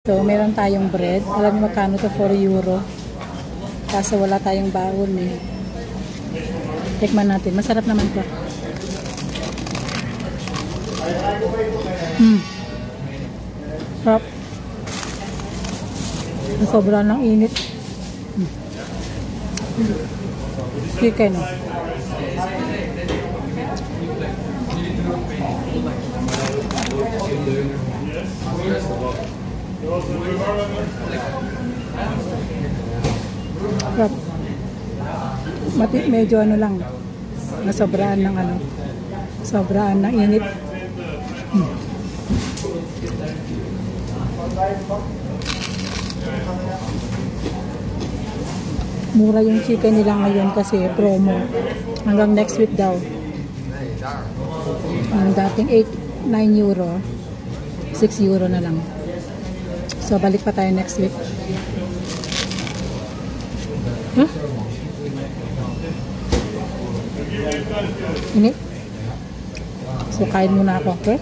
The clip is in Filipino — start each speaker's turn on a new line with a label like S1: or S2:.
S1: So, meron tayong bread. Alam niyo magkano to? 4 euro. Kaso wala tayong baon eh. Tikman natin. Masarap naman to. Sarap. Sobra ng init. Chicken. Sarap. Medyo ano lang. Nasobraan ng ano. Sobraan ng init. Mura yung chicken nila ngayon kasi promo. Hanggang next week daw. Ang dating 9 euro, 6 euro na lang. So, balik pa tayo next week. Huh? Init? So, kain muna ako, okay?